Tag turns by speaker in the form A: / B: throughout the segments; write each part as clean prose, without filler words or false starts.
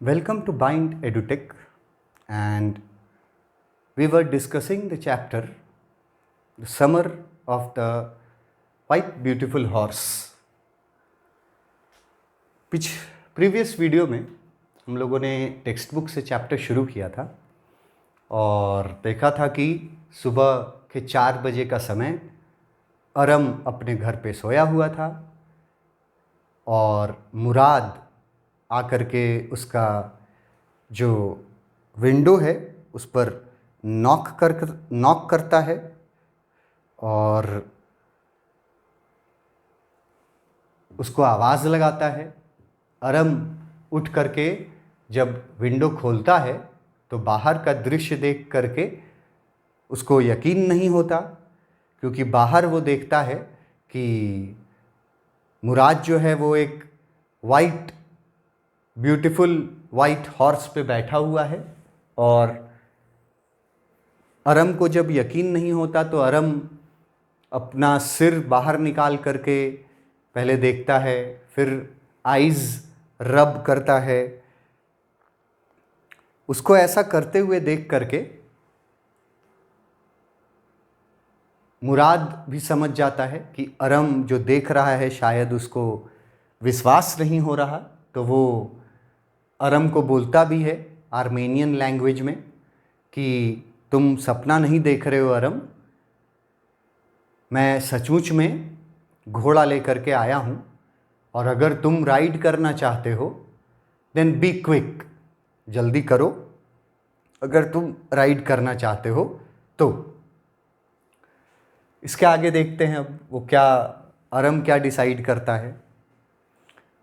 A: Welcome to Bind EduTech, and we were discussing the chapter The Summer of the White Beautiful Horse. Previous video में हम लोगों ने text book से chapter शुरू किया था और देखा था कि सुबह के 4 बजे का समय अरम अपने घर पे सोया हुआ था और मुराद आकर के उसका जो विंडो है उस पर नॉक करता है और उसको आवाज़ लगाता है। अरम उठ करके जब विंडो खोलता है तो बाहर का दृश्य देख करके उसको यकीन नहीं होता, क्योंकि बाहर वो देखता है कि मुराद जो है वो एक ब्यूटीफुल वाइट हॉर्स पे बैठा हुआ है। और अरम को जब यकीन नहीं होता तो अरम अपना सिर बाहर निकाल करके पहले देखता है, फिर आइज़ रब करता है। उसको ऐसा करते हुए देख करके मुराद भी समझ जाता है कि अरम जो देख रहा है शायद उसको विश्वास नहीं हो रहा, तो वो अरम को बोलता भी है आर्मेनियन लैंग्वेज में कि तुम सपना नहीं देख रहे हो अरम, मैं सचमुच में घोड़ा लेकर के आया हूँ और अगर तुम राइड करना चाहते हो देन बी क्विक, जल्दी करो अगर तुम राइड करना चाहते हो तो। इसके आगे देखते हैं अब वो अरम क्या डिसाइड करता है।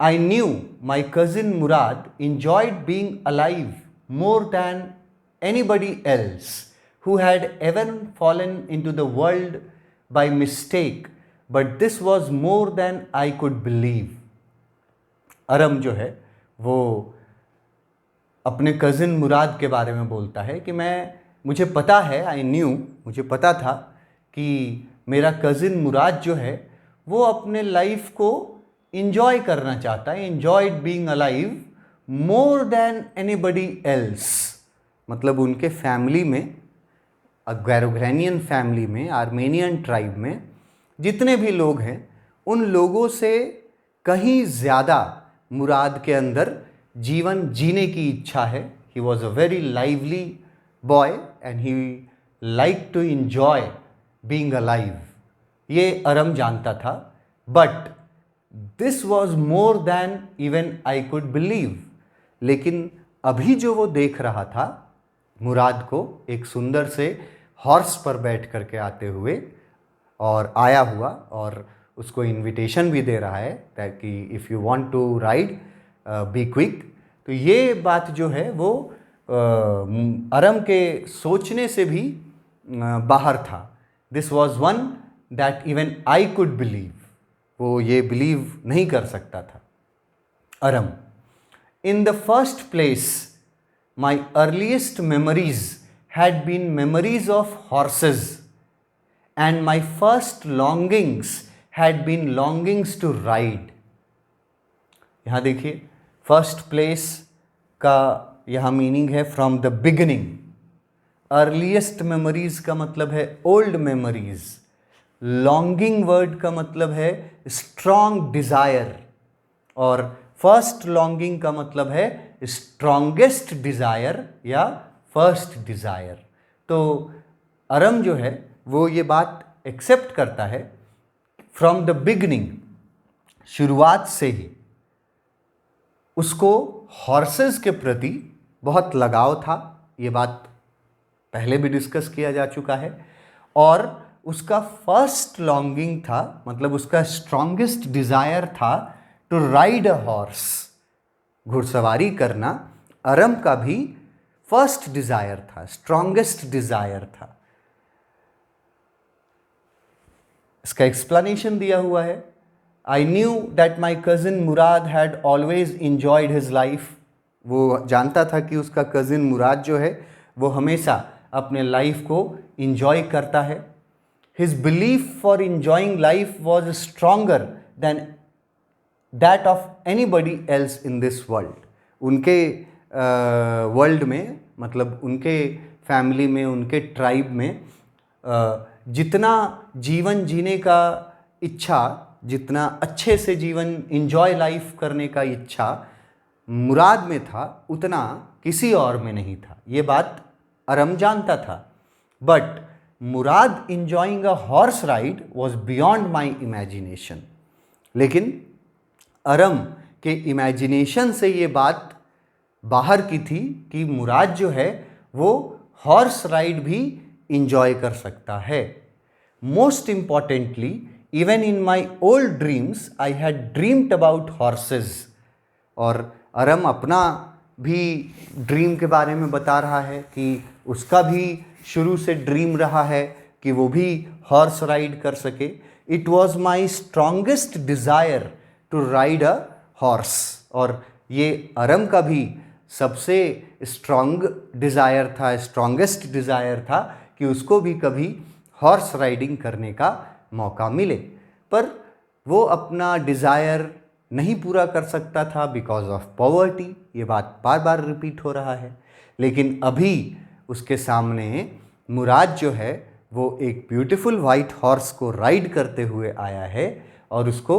A: I knew my cousin Murad enjoyed being alive more than anybody else who had ever fallen into the world by mistake, but this was more than I could believe. अरम जो है वो अपने कज़िन मुराद के बारे में बोलता है कि मुझे पता है, मुझे पता था कि मेरा कज़िन मुराद जो है वो अपने लाइफ को इंजॉय करना चाहता है, enjoyed being alive more than anybody else। मतलब उनके फैमिली में, गैरोग्रेनियन फैमिली में, आर्मेनियन ट्राइब में जितने भी लोग हैं उन लोगों से कहीं ज़्यादा मुराद के अंदर जीवन जीने की इच्छा है। He was a very lively boy and he like to enjoy being alive, ये अरम जानता था। But this was more than even I could believe, लेकिन अभी जो वो देख रहा था मुराद को एक सुंदर से हॉर्स पर बैठ करके आते हुए और आया हुआ, और उसको इनविटेशन भी दे रहा है ताकि if you want to ride be quick. तो ये बात जो है वो अरम के सोचने से भी बाहर था। This was one that even I could believe, वो ये बिलीव नहीं कर सकता था Aram. In the first place my earliest memories had been memories of horses and my first longings had been longings to ride. यहाँ देखिए, first place का यहाँ मीनिंग है from the beginning. Earliest memories का मतलब है ओल्ड मेमोरीज। लॉन्गिंग वर्ड का मतलब है स्ट्रॉन्ग डिज़ायर, और फर्स्ट लॉन्गिंग का मतलब है स्ट्रॉन्गेस्ट डिज़ायर या फर्स्ट डिज़ायर। तो अरम जो है वो ये बात एक्सेप्ट करता है फ्रॉम द बिगिनिंग, शुरुआत से ही उसको हॉर्सेस के प्रति बहुत लगाव था। ये बात पहले भी डिस्कस किया जा चुका है। और उसका फर्स्ट लॉन्गिंग था, मतलब उसका स्ट्रॉन्गेस्ट डिज़ायर था टू राइड अ हॉर्स, घुड़सवारी करना अरम का भी फर्स्ट डिज़ायर था, स्ट्रॉन्गेस्ट डिज़ायर था। इसका एक्सप्लेनेशन दिया हुआ है। I knew that my cousin Murad had always enjoyed his life. वो जानता था कि उसका कज़िन मुराद जो है वो हमेशा अपने लाइफ को इंजॉय करता है। His belief for enjoying life was stronger than that of anybody else in this world. उनके वर्ल्ड में, मतलब उनके फैमिली में, उनके ट्राइब में जितना जीवन जीने का इच्छा, जितना अच्छे से जीवन इंजॉय लाइफ करने का इच्छा मुराद में था, उतना किसी और में नहीं था। ये बात अरम जानता था। But Murad enjoying a horse ride was beyond my imagination. लेकिन अरम के इमेजिनेशन से ये बात बाहर की थी कि मुराद जो है वो हॉर्स राइड भी इंजॉय कर सकता है। Most importantly, even in my old dreams I had dreamed about horses. और अरम अपना भी ड्रीम के बारे में बता रहा है कि उसका भी शुरू से ड्रीम रहा है कि वो भी हॉर्स राइड कर सके। It was my strongest desire to ride a horse. और ये अरम का भी सबसे स्ट्रॉन्ग डिज़ायर था, स्ट्रॉन्गेस्ट डिज़ायर था कि उसको भी कभी हॉर्स राइडिंग करने का मौका मिले। पर वो अपना डिज़ायर नहीं पूरा कर सकता था बिकॉज ऑफ पॉवर्टी। ये बात बार बार रिपीट हो रहा है। लेकिन अभी उसके सामने मुराद जो है वो एक ब्यूटीफुल वाइट हॉर्स को राइड करते हुए आया है और उसको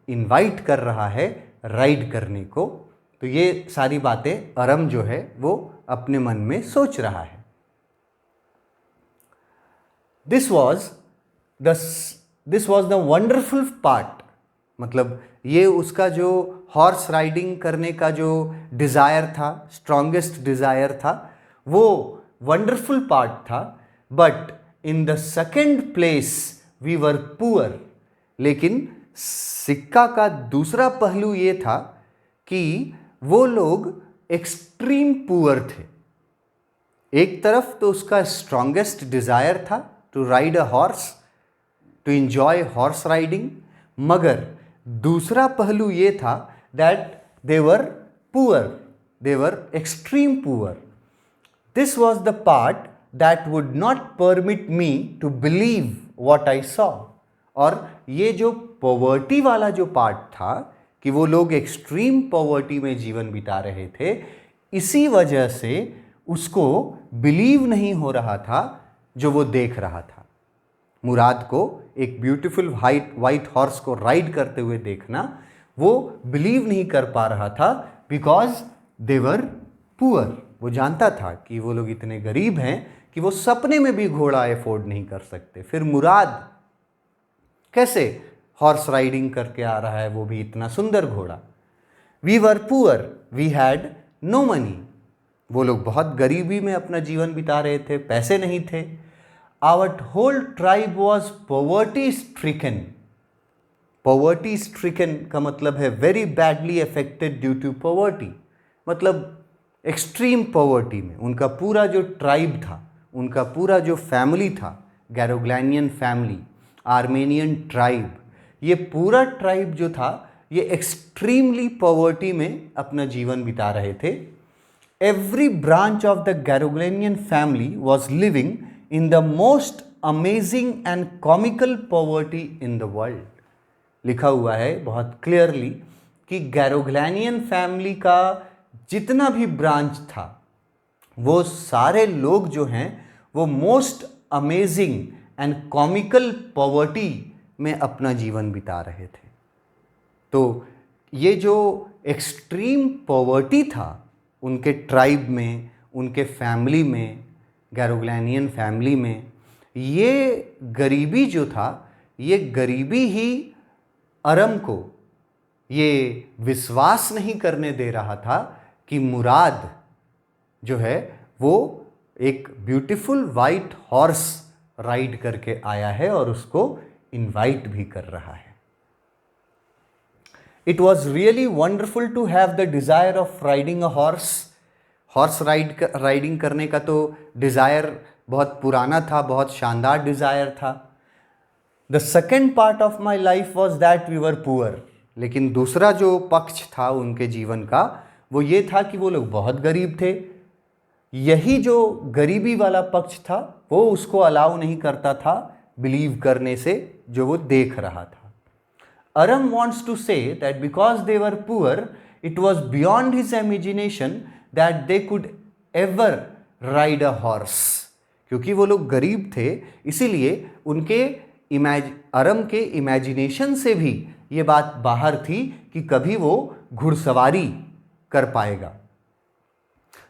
A: इनवाइट कर रहा है राइड करने को। तो ये सारी बातें अरम जो है वो अपने मन में सोच रहा है। This was the wonderful part. मतलब ये उसका जो हॉर्स राइडिंग करने का जो डिज़ायर था, स्ट्रॉन्गेस्ट डिज़ायर था, वो वंडरफुल पार्ट था। But in the second place we were poor. लेकिन सिक्का का दूसरा पहलू ये था कि वो लोग एक्सट्रीम पुअर थे। एक तरफ तो उसका स्ट्रॉन्गेस्ट डिज़ायर था to ride a horse, to enjoy horse riding, मगर दूसरा पहलू ये था that they were poor, they were extreme poor. This was the part that would not permit me to believe what I saw. और ये जो poverty वाला जो पार्ट था कि वो लोग एक्सट्रीम पॉवर्टी में जीवन बिता रहे थे, इसी वजह से उसको बिलीव नहीं हो रहा था जो वो देख रहा था। मुराद को एक ब्यूटीफुल वाइट हॉर्स को राइड करते हुए देखना वो बिलीव नहीं कर पा रहा था बिकॉज दे वर पुअर। वो जानता था कि वो लोग इतने गरीब हैं कि वो सपने में भी घोड़ा अफोर्ड नहीं कर सकते। फिर मुराद कैसे हॉर्स राइडिंग करके आ रहा है, वो भी इतना सुंदर घोड़ा। We were poor, we had no money. वो लोग बहुत गरीबी में अपना जीवन बिता रहे थे, पैसे नहीं थे। Our whole tribe was poverty stricken. Poverty stricken का मतलब है very badly affected due to poverty। मतलब एक्सट्रीम पॉवर्टी में उनका पूरा जो ट्राइब था, उनका पूरा जो फैमिली था, गैरोग्लैनियन फैमिली, आर्मेनियन ट्राइब, ये पूरा ट्राइब जो था ये एक्सट्रीमली पॉवर्टी में अपना जीवन बिता रहे थे। Every branch of the Garoglanian family was living in the most amazing and comical poverty in the world। लिखा हुआ है बहुत क्लियरली कि गैरोग्लैनियन फैमिली का जितना भी ब्रांच था वो सारे लोग जो हैं वो most amazing and comical poverty में अपना जीवन बिता रहे थे। तो ये जो एक्सट्रीम पॉवर्टी था उनके ट्राइब में, उनके फैमिली में, गैरोग्लैनियन फैमिली में, ये गरीबी जो था, ये गरीबी ही अरम को ये विश्वास नहीं करने दे रहा था कि मुराद जो है वो एक ब्यूटीफुल वाइट हॉर्स राइड करके आया है और उसको इनवाइट भी कर रहा है। It was really wonderful to have the desire of riding a horse। Horse riding करने का तो डिज़ायर बहुत पुराना था, बहुत शानदार डिज़ायर था। The second part of my life was that we were poor. लेकिन दूसरा जो पक्ष था उनके जीवन का वो ये था कि वो लोग बहुत गरीब थे। यही जो गरीबी वाला पक्ष था वो उसको अलाउ नहीं करता था बिलीव करने से जो वो देख रहा था। Aram wants to say that because they were poor, it was beyond his imagination that they could ever ride a horse. क्योंकि वो लोग गरीब थे, इसीलिए उनके अरम के इमेजिनेशन से भी ये बात बाहर थी कि कभी वो घुड़सवारी कर पाएगा।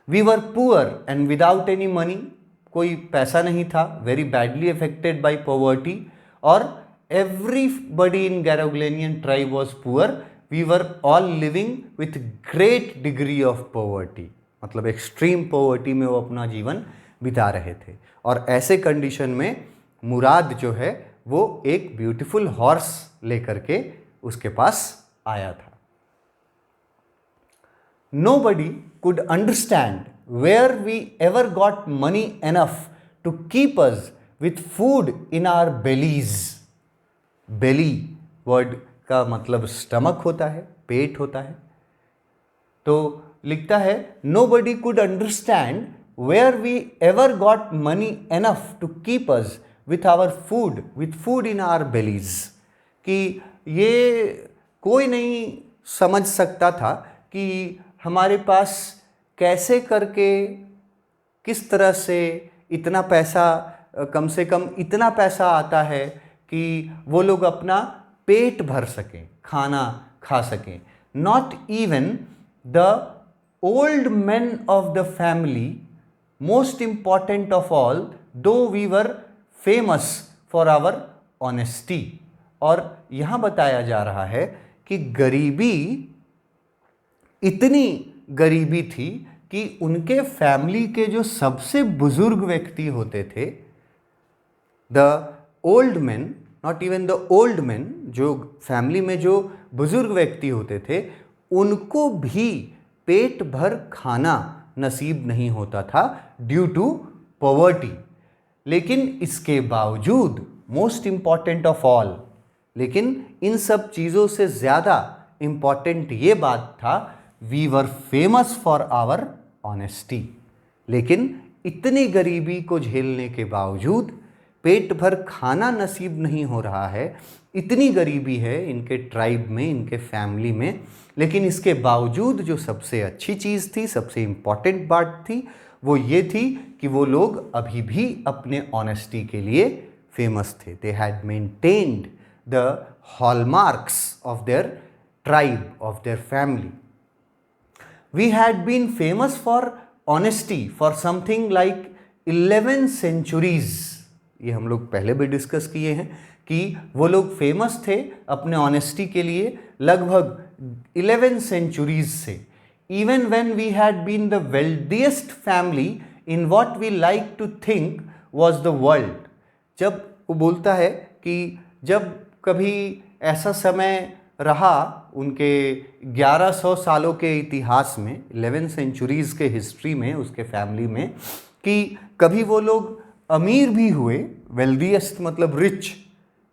A: We were poor and without any money, कोई पैसा नहीं था, very badly affected by poverty, और everybody in Garoghlanian tribe was poor. We were all living with great degree of poverty, मतलब एक्सट्रीम पॉवर्टी में वो अपना जीवन बिता रहे थे। और ऐसे कंडीशन में मुराद जो है वो एक ब्यूटीफुल हॉर्स लेकर के उसके पास आया था। Nobody could understand where we ever got money enough to keep us with food in our bellies. Belly word का मतलब स्टमक होता है, पेट होता है। तो लिखता है nobody could understand where we ever got money enough to keep us with food in our bellies, कि ये कोई नहीं समझ सकता था कि हमारे पास कैसे करके, किस तरह से इतना पैसा, कम से कम इतना पैसा आता है कि वो लोग अपना पेट भर सकें, खाना खा सकें। Not even the old men of the family, most important of all, though we were famous for our honesty. और यहाँ बताया जा रहा है कि गरीबी, इतनी गरीबी थी कि उनके फैमिली के जो सबसे बुजुर्ग व्यक्ति होते थे, the old man, not even the old man, जो फैमिली में जो बुजुर्ग व्यक्ति होते थे, उनको भी पेट भर खाना नसीब नहीं होता था ड्यू टू पॉवर्टी। लेकिन इसके बावजूद, मोस्ट इंपॉर्टेंट ऑफ ऑल, लेकिन इन सब चीज़ों से ज़्यादा इंपॉर्टेंट ये बात था, we were famous for our honesty. लेकिन इतनी गरीबी को झेलने के बावजूद, पेट भर खाना नसीब नहीं हो रहा है, इतनी गरीबी है इनके ट्राइब में, इनके फैमिली में, लेकिन इसके बावजूद जो सबसे अच्छी चीज़ थी, सबसे इम्पॉर्टेंट बात थी, वो ये थी कि वो लोग अभी भी अपने ऑनेस्टी के लिए फेमस थे। They had maintained the hallmarks of their tribe, of their family. We had been famous for honesty for something like 11 centuries. ये हम लोग पहले भी डिस्कस किए हैं कि वो लोग फेमस थे अपने ऑनेस्टी के लिए लगभग 11 सेंचुरीज से। Even when we had been the wealthiest family in what we like to think was the world. जब वो बोलता है कि जब कभी ऐसा समय रहा उनके 1100 सालों के इतिहास में, 11 सेंचुरीज़ के हिस्ट्री में, उसके फैमिली में, कि कभी वो लोग अमीर भी हुए, वेल्दीएस्ट मतलब रिच,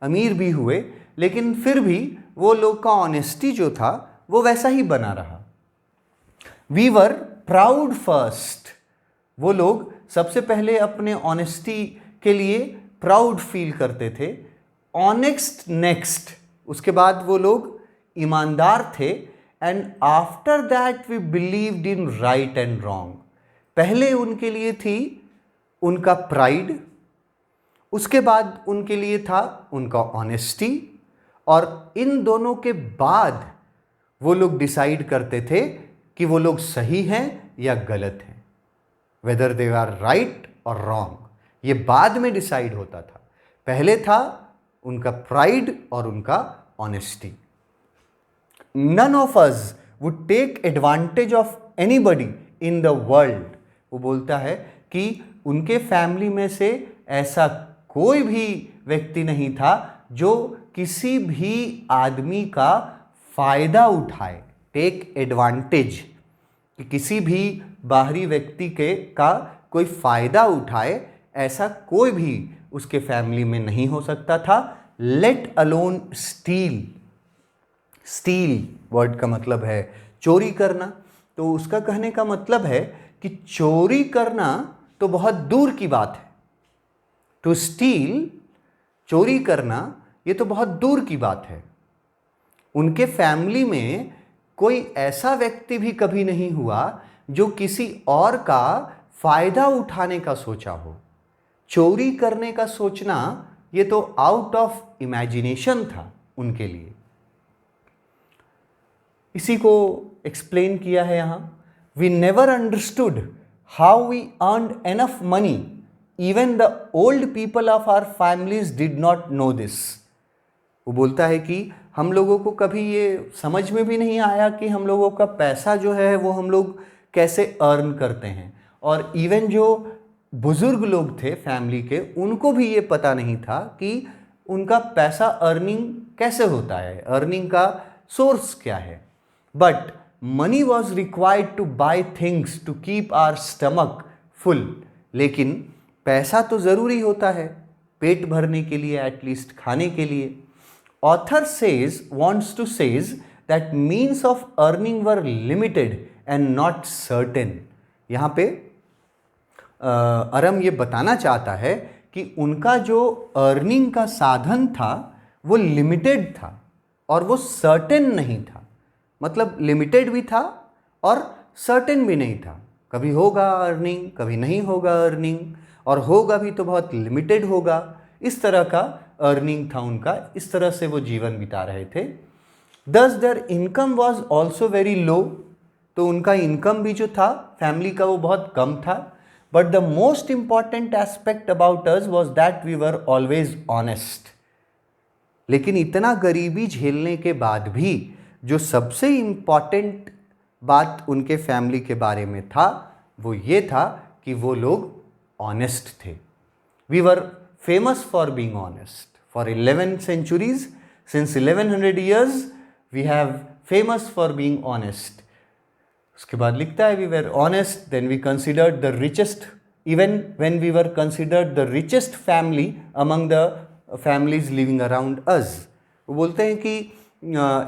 A: अमीर भी हुए, लेकिन फिर भी वो लोग का ऑनेस्टी जो था वो वैसा ही बना रहा। वी वर प्राउड फर्स्ट, वो लोग सबसे पहले अपने ऑनेस्टी के लिए प्राउड फील करते थे। ऑनेस्ट नेक्स्ट, उसके बाद वो लोग ईमानदार थे। And after that we believed in right and wrong, पहले उनके लिए थी उनका प्राइड, उसके बाद उनके लिए था उनका ऑनेस्टी, और इन दोनों के बाद वो लोग डिसाइड करते थे कि वो लोग सही हैं या गलत हैं, वेदर दे आर राइट और रॉन्ग। ये बाद में डिसाइड होता था, पहले था उनका प्राइड और उनका honesty. None of us would take advantage of anybody in the world. वो बोलता है कि उनके फैमिली में से ऐसा कोई भी व्यक्ति नहीं था जो किसी भी आदमी का फ़ायदा उठाए। टेक एडवांटेज, कि किसी भी बाहरी व्यक्ति का कोई फ़ायदा उठाए, ऐसा कोई भी उसके फैमिली में नहीं हो सकता था। Let alone steel, steel word का मतलब है चोरी करना। तो उसका कहने का मतलब है कि चोरी करना तो बहुत दूर की बात है। टू स्टील, चोरी करना, ये तो बहुत दूर की बात है। उनके फैमिली में कोई ऐसा व्यक्ति भी कभी नहीं हुआ जो किसी और का फायदा उठाने का सोचा हो। चोरी करने का सोचना ये तो आउट ऑफ इमेजिनेशन था उनके लिए। इसी को एक्सप्लेन किया है यहां, we never understood how we earned enough money, even the old people of our families did not know this. वो बोलता है कि हम लोगों को कभी ये समझ में भी नहीं आया कि हम लोगों का पैसा जो है वो हम लोग कैसे अर्न करते हैं, और इवन जो बुजुर्ग लोग थे फैमिली के, उनको भी ये पता नहीं था कि उनका पैसा अर्निंग कैसे होता है, अर्निंग का सोर्स क्या है। But money was required to buy things to keep our stomach full. लेकिन पैसा तो ज़रूरी होता है पेट भरने के लिए, एटलीस्ट खाने के लिए। Author wants to says that means of earning were limited and not certain. यहाँ पे अरम ये बताना चाहता है कि उनका जो अर्निंग का साधन था वो लिमिटेड था और वो सर्टेन नहीं था। मतलब लिमिटेड भी था और सर्टेन भी नहीं था। कभी होगा अर्निंग, कभी नहीं होगा अर्निंग, और होगा भी तो बहुत लिमिटेड होगा। इस तरह का अर्निंग था उनका, इस तरह से वो जीवन बिता रहे थे। दस there income was also very low, तो उनका इनकम भी जो था फैमिली का वो बहुत कम था। But the most important aspect about us was that we were always honest. लेकिन इतना गरीबी झेलने के बाद भी जो सबसे इंपॉर्टेंट बात उनके फैमिली के बारे में था वो ये था कि वो लोग ऑनेस्ट थे। We were famous for being honest. For 11 centuries, since 1100 years, we have famous for being honest. उसके बाद लिखता है, we were honest, then we considered the richest, even when we were considered the richest family among the families living around us. वो बोलते हैं कि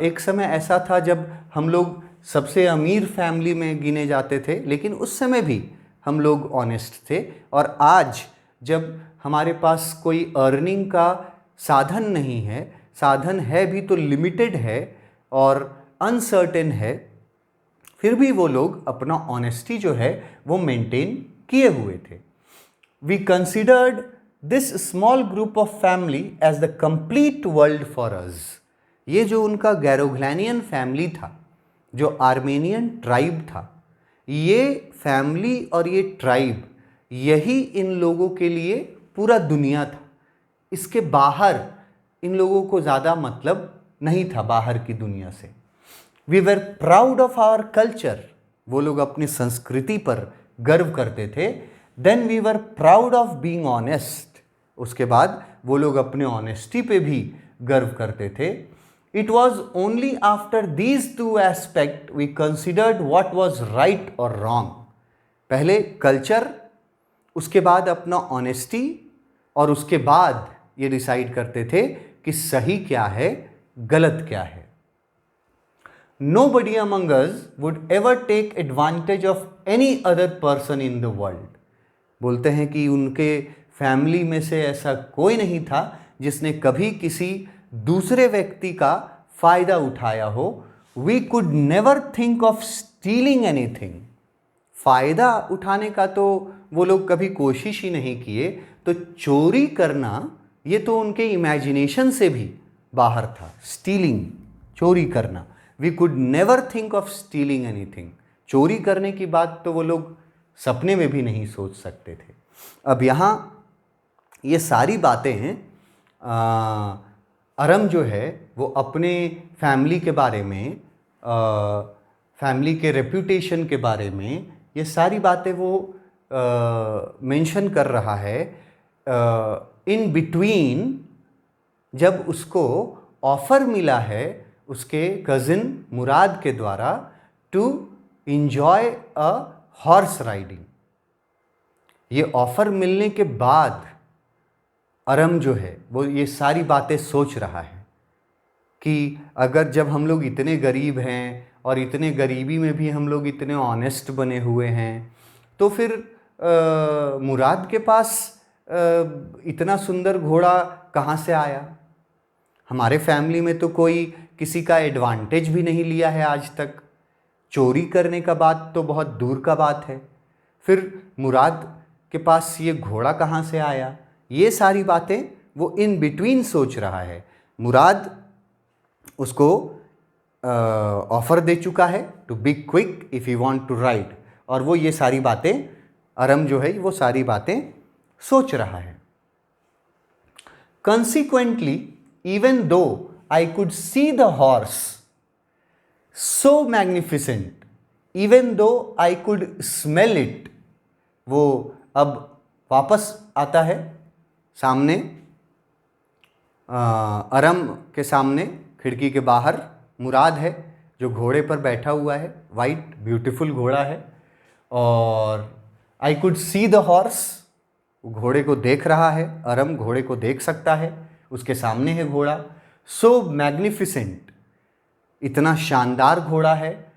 A: एक समय ऐसा था जब हम लोग सबसे अमीर फैमिली में गिने जाते थे, लेकिन उस समय भी हम लोग ऑनेस्ट थे। और आज जब हमारे पास कोई अर्निंग का साधन नहीं है, साधन है भी तो लिमिटेड है और अनसर्टेन है, फिर भी वो लोग अपना ऑनेस्टी जो है वो मेंटेन किए हुए थे। We considered this small group of family as the complete world for us. ये जो उनका गैरोग्लैनियन फैमिली था, जो आर्मेनियन ट्राइब था, ये फैमिली और ये ट्राइब, यही इन लोगों के लिए पूरा दुनिया था। इसके बाहर इन लोगों को ज़्यादा मतलब नहीं था बाहर की दुनिया से। We were proud of our culture, वो लोग अपनी संस्कृति पर गर्व करते थे। Then we were proud of being honest, उसके बाद वो लोग अपने ऑनेस्टी पे भी गर्व करते थे। It was only after these two aspect we considered what was right और रॉन्ग। पहले कल्चर, उसके बाद अपना ऑनेस्टी, और उसके बाद ये डिसाइड करते थे कि सही क्या है, गलत क्या है। Nobody among us would ever take advantage of any other person in the world. बोलते हैं कि उनके फैमिली में से ऐसा कोई नहीं था जिसने कभी किसी दूसरे व्यक्ति का फायदा उठाया हो। We could never think of stealing anything. फायदा उठाने का तो वो लोग कभी कोशिश ही नहीं किए, तो चोरी करना ये तो उनके इमेजिनेशन से भी बाहर था। स्टीलिंग, चोरी करना, we could never think of stealing anything. चोरी करने की बात तो वो लोग सपने में भी नहीं सोच सकते थे। अब यहाँ ये सारी बातें हैं, अरम जो है वो अपने फैमिली के बारे में, फैमिली के रेप्यूटेशन के बारे में, ये सारी बातें वो मेंशन कर रहा है। इन बिटवीन जब उसको ऑफ़र मिला है उसके कज़िन मुराद के द्वारा to enjoy a horse riding, ये ऑफ़र मिलने के बाद अरम जो है वो ये सारी बातें सोच रहा है कि अगर जब हम लोग इतने गरीब हैं और इतने गरीबी में भी हम लोग इतने ऑनेस्ट बने हुए हैं, तो फिर मुराद के पास इतना सुंदर घोड़ा कहाँ से आया? हमारे फैमिली में तो कोई किसी का एडवांटेज भी नहीं लिया है आज तक। चोरी करने का बात तो बहुत दूर का बात है, फिर मुराद के पास ये घोड़ा कहाँ से आया, ये सारी बातें वो इन बिटवीन सोच रहा है। मुराद उसको ऑफर दे चुका है to be quick if you want to ride, और वो ये सारी बातें, अरम जो है वो सारी बातें सोच रहा है। Consequently, even though I could see the horse so magnificent, even though I could smell it, वो अब वापस आता है सामने, अरम के सामने खिड़की के बाहर मुराद है जो घोड़े पर बैठा हुआ है, वाइट ब्यूटीफुल घोड़ा है, और I could see the horse, घोड़े को देख रहा है, अरम घोड़े को देख सकता है, उसके सामने है घोड़ा। सो मैग्निफिसेंट, इतना शानदार घोड़ा है।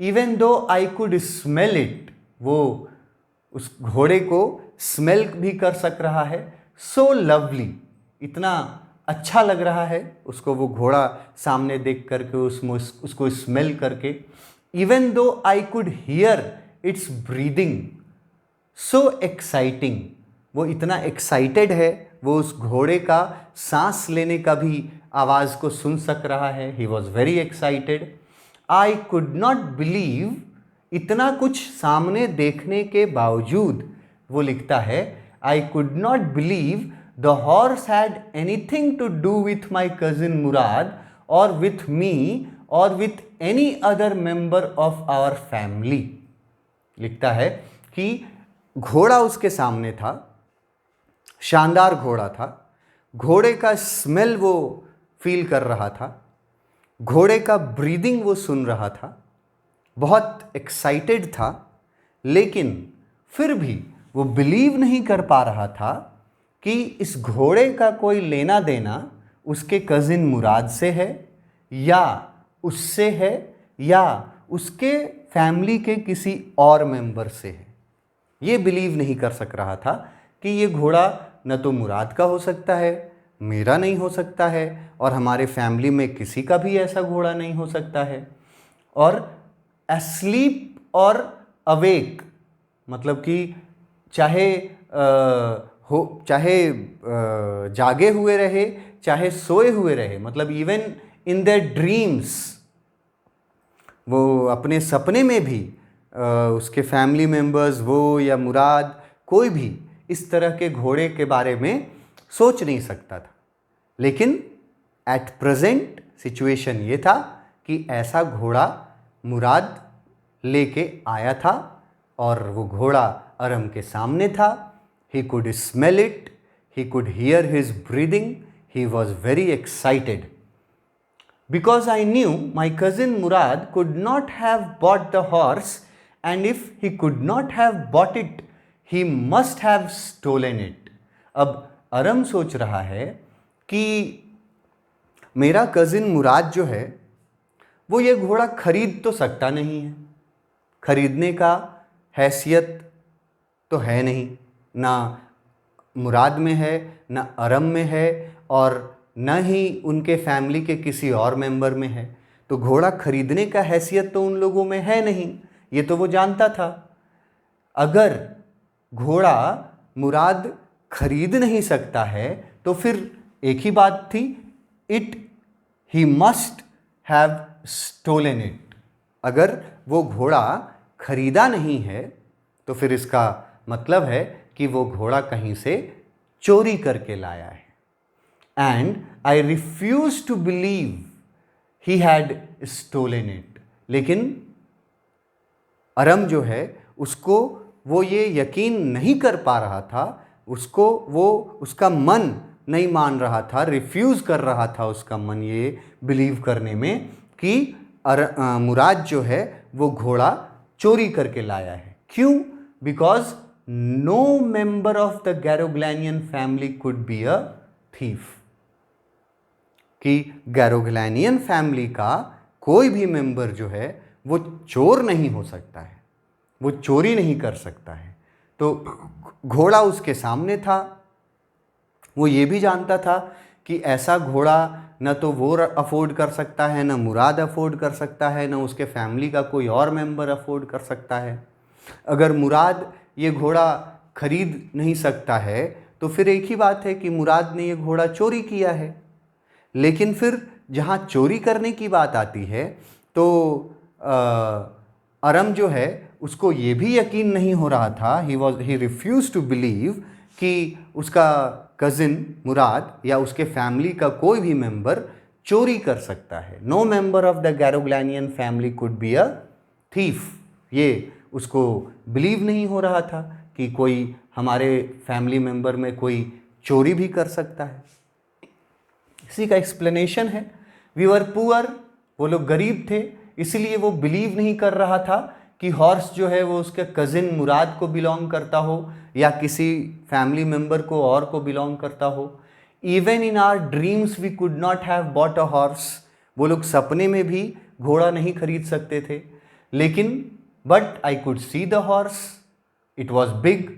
A: Even though I could smell it, वो उस घोड़े को स्मेल भी कर सक रहा है। सो लवली, इतना अच्छा लग रहा है उसको वो घोड़ा सामने देख करके, उसको स्मेल करके। Even though I could here it's breathing, so exciting, वो इतना एक्साइटेड है, वो उस घोड़े का सांस लेने का भी आवाज़ को सुन सक रहा है। He was very excited. I could not believe, इतना कुछ सामने देखने के बावजूद वो लिखता है, I could not believe the horse had anything to do with my cousin Mourad और विथ मी और with any other member of our family. लिखता है कि घोड़ा उसके सामने था, शानदार घोड़ा था, घोड़े का स्मेल वो फील कर रहा था, घोड़े का ब्रीदिंग वो सुन रहा था, बहुत एक्साइटेड था, लेकिन फिर भी वो बिलीव नहीं कर पा रहा था कि इस घोड़े का कोई लेना देना उसके कज़िन मुराद से है या उससे है या उसके फैमिली के किसी और मेंबर से है। ये बिलीव नहीं कर सक रहा था कि ये घोड़ा न तो मुराद का हो सकता है, मेरा नहीं हो सकता है, और हमारे फैमिली में किसी का भी ऐसा घोड़ा नहीं हो सकता है। और एस्लीप और अवेक, मतलब कि चाहे जागे हुए रहे, चाहे सोए हुए रहे, मतलब इवन इन देयर ड्रीम्स, वो अपने सपने में भी उसके फैमिली मेंबर्स, वो या मुराद, कोई भी इस तरह के घोड़े के बारे में सोच नहीं सकता था। लेकिन एट प्रेजेंट सिचुएशन ये था कि ऐसा घोड़ा मुराद लेके आया था और वो घोड़ा अरम के सामने था। He could smell it, he could hear his breathing, he was very excited. Because I knew my cousin Murad could not have bought the horse, and if he could not have bought it, he must have stolen it. अब अरम सोच रहा है कि मेरा cousin मुराद जो है वो ये घोड़ा खरीद तो सकता नहीं है, खरीदने का हैसियत तो है नहीं, ना मुराद में है, ना अरम में है, और न ही उनके फैमिली के किसी और मेंबर में है। तो घोड़ा खरीदने का हैसियत तो उन लोगों में है नहीं, ये तो वो जानता था। अगर घोड़ा मुराद खरीद नहीं सकता है तो फिर एक ही बात थी, he must have stolen it. अगर वो घोड़ा खरीदा नहीं है तो फिर इसका मतलब है कि वो घोड़ा कहीं से चोरी करके लाया है। And I refuse to believe he had stolen it. लेकिन अरम जो है उसको वो ये यकीन नहीं कर पा रहा था, उसका मन नहीं मान रहा था, रिफ्यूज़ कर रहा था उसका मन ये बिलीव करने में कि मुराद जो है वो घोड़ा चोरी करके लाया है। क्यों? Because no member of the Garoghlanian family could be a thief, कि गैरोग्लैनियन फैमिली का कोई भी मेंबर जो है वो चोर नहीं हो सकता है, वो चोरी नहीं कर सकता है। तो घोड़ा उसके सामने था, वो ये भी जानता था कि ऐसा घोड़ा न तो वो अफोर्ड कर सकता है, न मुराद अफोर्ड कर सकता है, न उसके फैमिली का कोई और मेंबर अफोर्ड कर सकता है। अगर मुराद ये घोड़ा खरीद नहीं सकता है तो फिर एक ही बात है कि मुराद ने ये घोड़ा चोरी किया है। लेकिन फिर जहाँ चोरी करने की बात आती है तो अरम जो है उसको ये भी यकीन नहीं हो रहा था, ही रिफ्यूज टू बिलीव कि उसका कज़िन मुराद या उसके फैमिली का कोई भी मेंबर चोरी कर सकता है। No member of the Garoghlanian family could be a thief. ये उसको बिलीव नहीं हो रहा था कि कोई हमारे फैमिली मेंबर में कोई चोरी भी कर सकता है। इसी का एक्सप्लेनेशन है, वी वर पुअर, वो लोग गरीब थे, इसलिए वो बिलीव नहीं कर रहा था कि हॉर्स जो है वो उसके कज़िन मुराद को बिलोंग करता हो या किसी फैमिली मेंबर को और को बिलोंग करता हो। Even in our dreams we could not have bought a horse. वो लोग सपने में भी घोड़ा नहीं खरीद सकते थे। लेकिन but I could see the horse, it was big.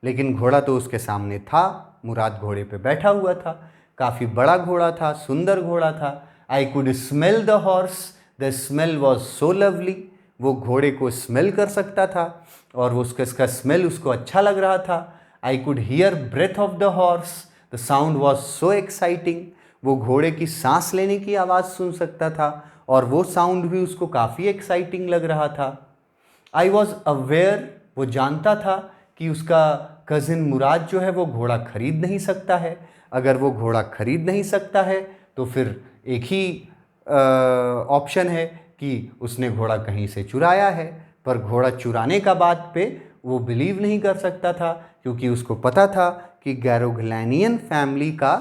A: लेकिन घोड़ा तो उसके सामने था, मुराद घोड़े पे बैठा हुआ था, काफ़ी बड़ा घोड़ा था, सुंदर घोड़ा था। I could smell the horse, the smell was so lovely. वो घोड़े को स्मेल कर सकता था और उसका स्मेल उसको अच्छा लग रहा था। I could hear breath of the horse, the sound was so exciting. वो घोड़े की सांस लेने की आवाज़ सुन सकता था और वो साउंड भी उसको काफ़ी एक्साइटिंग लग रहा था। आई वॉज अवेयर, वो जानता था कि उसका कज़िन मुराद जो है वो घोड़ा खरीद नहीं सकता है। अगर वो घोड़ा खरीद नहीं सकता है तो फिर एक ही ऑप्शन है कि उसने घोड़ा कहीं से चुराया है। पर घोड़ा चुराने का बात पे वो बिलीव नहीं कर सकता था, क्योंकि उसको पता था कि गैरोग्लैनियन फैमिली का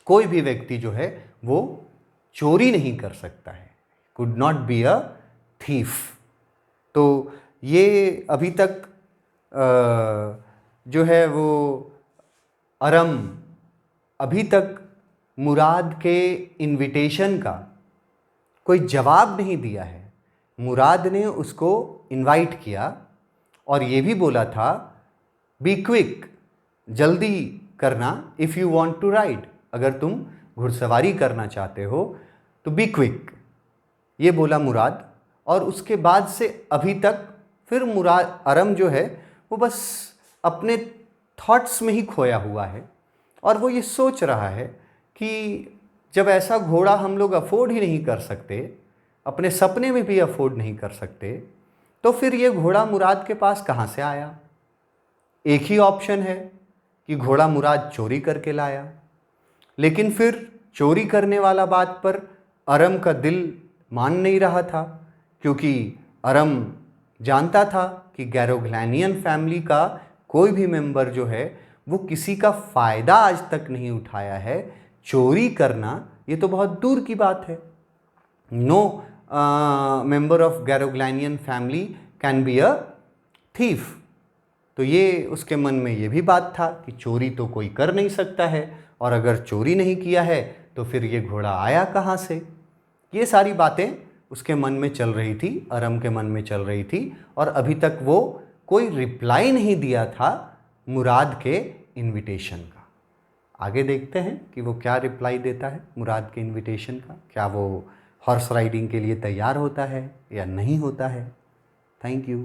A: कोई भी व्यक्ति जो है वो चोरी नहीं कर सकता है, could not be a thief. तो ये अभी तक जो है वो अरम अभी तक मुराद के इनविटेशन का कोई जवाब नहीं दिया है। मुराद ने उसको इनवाइट किया और ये भी बोला था बी क्विक, जल्दी करना, if you want to ride, अगर तुम घुड़सवारी करना चाहते हो तो बी क्विक, ये बोला मुराद। और उसके बाद से अभी तक फिर मुराद अरम जो है वो बस अपने थॉट्स में ही खोया हुआ है और वो ये सोच रहा है कि जब ऐसा घोड़ा हम लोग अफोर्ड ही नहीं कर सकते, अपने सपने में भी अफोर्ड नहीं कर सकते, तो फिर ये घोड़ा मुराद के पास कहाँ से आया। एक ही ऑप्शन है कि घोड़ा मुराद चोरी करके लाया। लेकिन फिर चोरी करने वाला बात पर अरम का दिल मान नहीं रहा था, क्योंकि अरम जानता था कि गैरोग्लैनियन फैमिली का कोई भी मेंबर जो है वो किसी का फ़ायदा आज तक नहीं उठाया है। चोरी करना ये तो बहुत दूर की बात है। No member of Garoghlanian family can be a thief. तो ये उसके मन में ये भी बात था कि चोरी तो कोई कर नहीं सकता है, और अगर चोरी नहीं किया है तो फिर ये घोड़ा आया कहाँ से। ये सारी बातें उसके मन में चल रही थी, अरम के मन में चल रही थी, और अभी तक वो कोई रिप्लाई नहीं दिया था मुराद के इनविटेशन का। आगे देखते हैं कि वो क्या रिप्लाई देता है मुराद के इनविटेशन का। क्या वो हॉर्स राइडिंग के लिए तैयार होता है या नहीं होता है। Thank you.